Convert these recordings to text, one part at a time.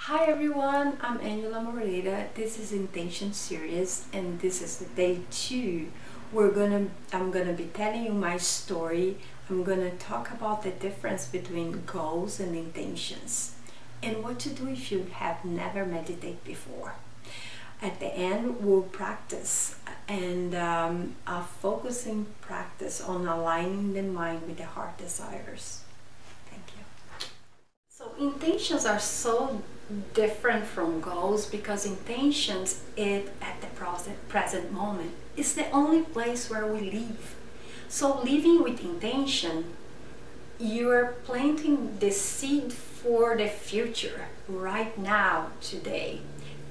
Hi everyone, I'm Moreira. This is Intention Series and this is the day 2. I'm gonna be telling you my story. I'm gonna talk about the difference between goals and intentions and what to do if you have never meditated before. At the end, we'll practice and a focusing practice on aligning the mind with the heart desires. Thank you. So intentions are so different from goals because intentions at the present moment is the only place where we live. So living with intention, you are planting the seed for the future right now, today.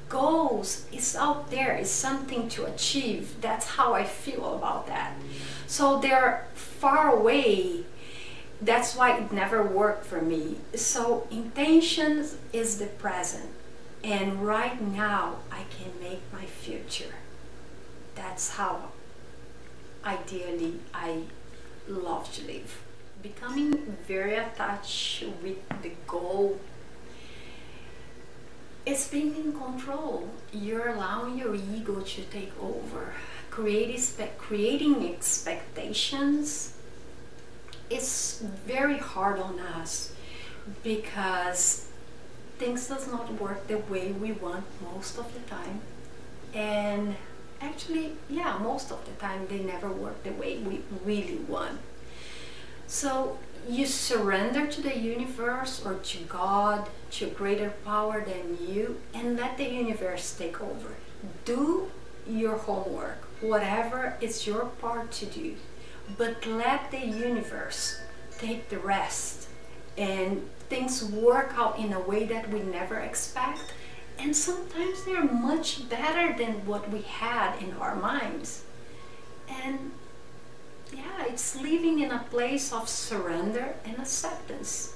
Goals is out there, is something to achieve. That's how I feel about that. So they're far away. That's why it never worked for me. So intentions is the present, and right now I can make my future. That's how ideally I love to live. Becoming very attached with the goal is being in control. You're allowing your ego to take over. Creating expectations is very hard on us because things does not work the way we want most of the time, and actually, yeah, most of the time they never work the way we really want. So you surrender to the universe or to God, to a greater power than you, and let the universe take over. Do your homework, whatever is your part to do, but let the universe take the rest, and things work out in a way that we never expect, and sometimes they're much better than what we had in our minds. And yeah, it's living in a place of surrender and acceptance.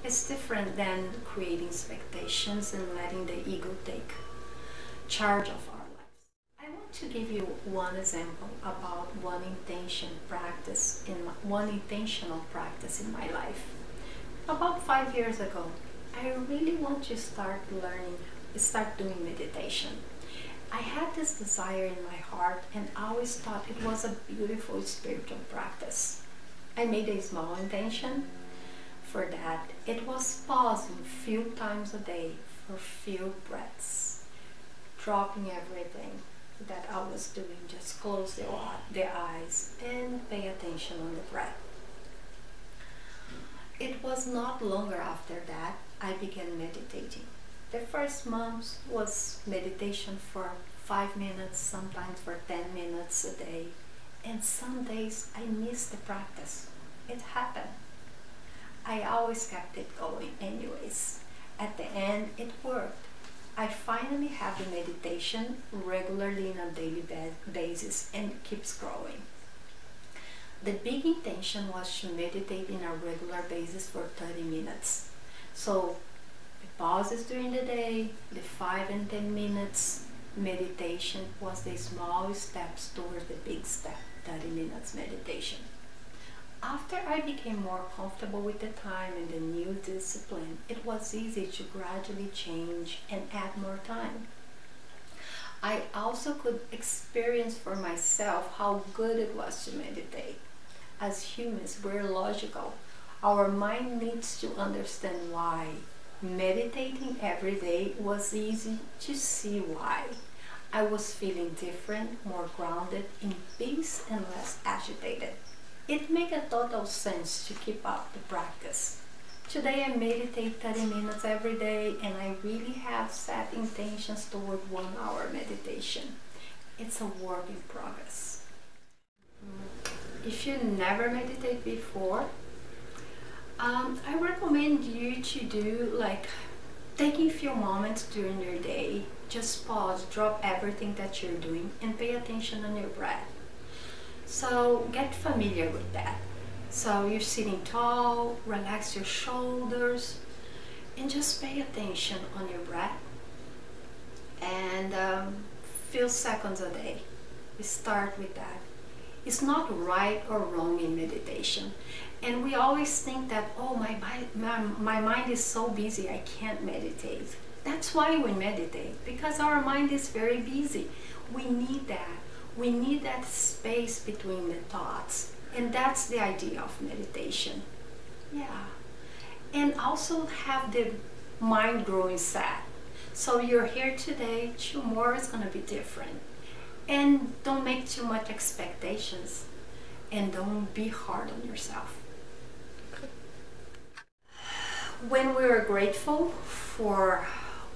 It's different than creating expectations and letting the ego take charge of our lives. I want to give you one example about one intentional practice in my life. About 5 years ago, I really want to start doing meditation. I had this desire in my heart and I always thought it was a beautiful spiritual practice. I made a small intention for that. It was pausing few times a day for few breaths, dropping everything that I was doing. Just close the eyes and pay attention on the breath. It was not longer after that I began meditating. The first month was meditation for 5 minutes, sometimes for 10 minutes a day. And some days I missed the practice. It happened. I always kept it going anyways. At the end, it worked. I finally have the meditation regularly on a daily basis, and it keeps growing. The big intention was to meditate in a regular basis for 30 minutes. So the pauses during the day, the 5 and 10 minutes meditation was the small steps towards the big step, 30 minutes meditation. After I became more comfortable with the time and the new discipline, it was easy to gradually change and add more time. I also could experience for myself how good it was to meditate. As humans, we're logical. Our mind needs to understand why. Meditating every day was easy to see why. I was feeling different, more grounded, in peace and less agitated. It made a total sense to keep up the practice. Today I meditate 30 minutes every day, and I really have set intentions toward 1 hour meditation. It's a work in progress. If you never meditated before, I recommend you to do taking a few moments during your day. Just pause, drop everything that you're doing and pay attention on your breath. So get familiar with that. So you're sitting tall, relax your shoulders and just pay attention on your breath, and few seconds a day. We start with that. It's not right or wrong in meditation. And we always think that, oh, my mind is so busy, I can't meditate. That's why we meditate, because our mind is very busy. We need that. We need that space between the thoughts. And that's the idea of meditation. Yeah. And also have the mind growing sad. So you're here today, tomorrow is going to be different. And don't make too much expectations. And don't be hard on yourself. When we are grateful for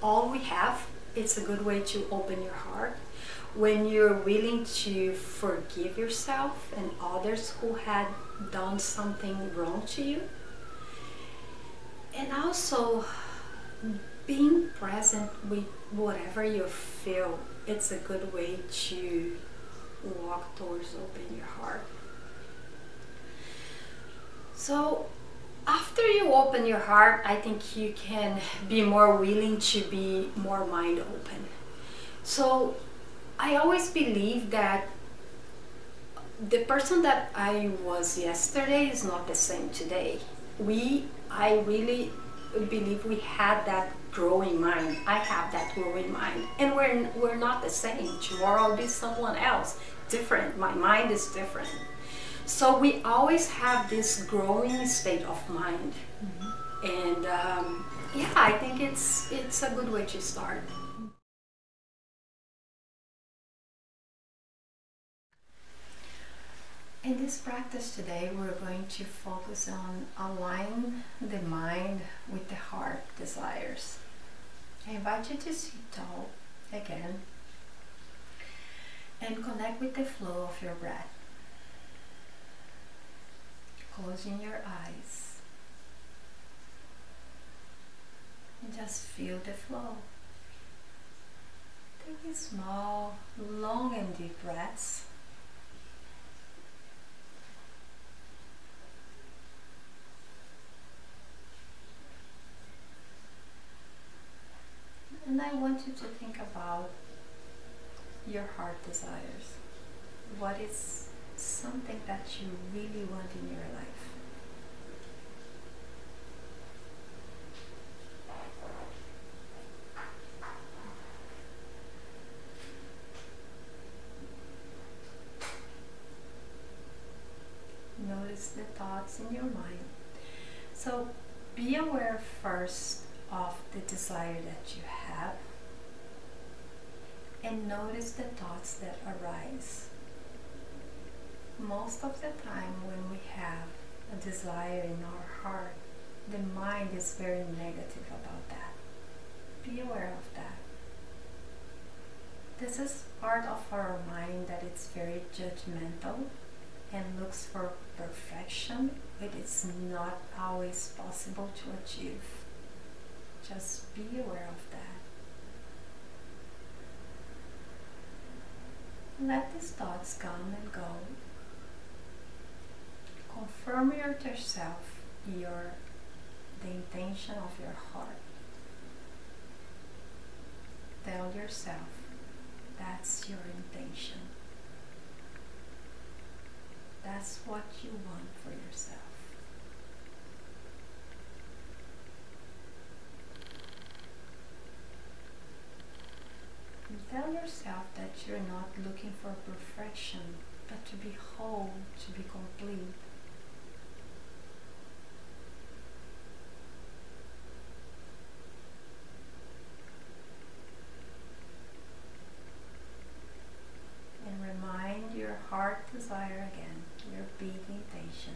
all we have, it's a good way to open your heart. When you're willing to forgive yourself and others who had done something wrong to you. And also being present with whatever you feel, it's a good way to walk towards open your heart. So after you open your heart, I think you can be more willing to be more mind open. So I always believe that the person that I was yesterday is not the same today. I really believe we had that growing mind. I have that growing mind, and we're not the same. Tomorrow I'll be someone else, different. My mind is different. So we always have this growing state of mind. And yeah, I think it's a good way to start. In this practice today, we're going to focus on aligning the mind with the heart desires. I invite you to sit tall again and connect with the flow of your breath. Closing your eyes and just feel the flow. Take small, long and deep breaths. And I want you to think about your heart desires. What is something that you really want in your life? Notice the thoughts in your mind. So be aware first of the desire that you have, and notice the thoughts that arise. Most of the time when we have a desire in our heart, the mind is very negative about that. Be aware of that. This is part of our mind that it's very judgmental and looks for perfection, but it's not always possible to achieve. Just be aware of that. Let these thoughts come and go. Confirm to yourself the intention of your heart. Tell yourself that's your intention. That's what you want for yourself. And tell yourself that you're not looking for perfection, but to be whole, to be complete. And remind your heart desire again, your big intention.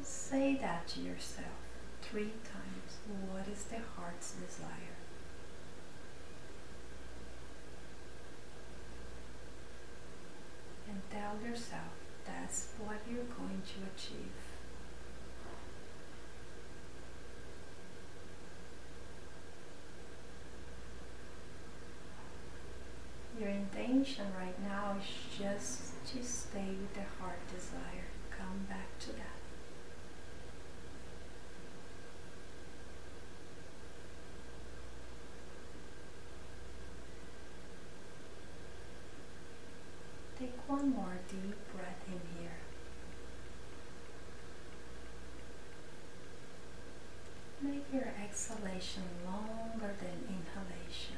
Say that to yourself 3 times. What is the heart's desire? And tell yourself that's what you're going to achieve. Your intention right now is just to stay with the heart desire. Come back to that. Take one more deep breath in here. your exhalation longer than inhalation.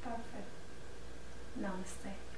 Perfect. Namaste.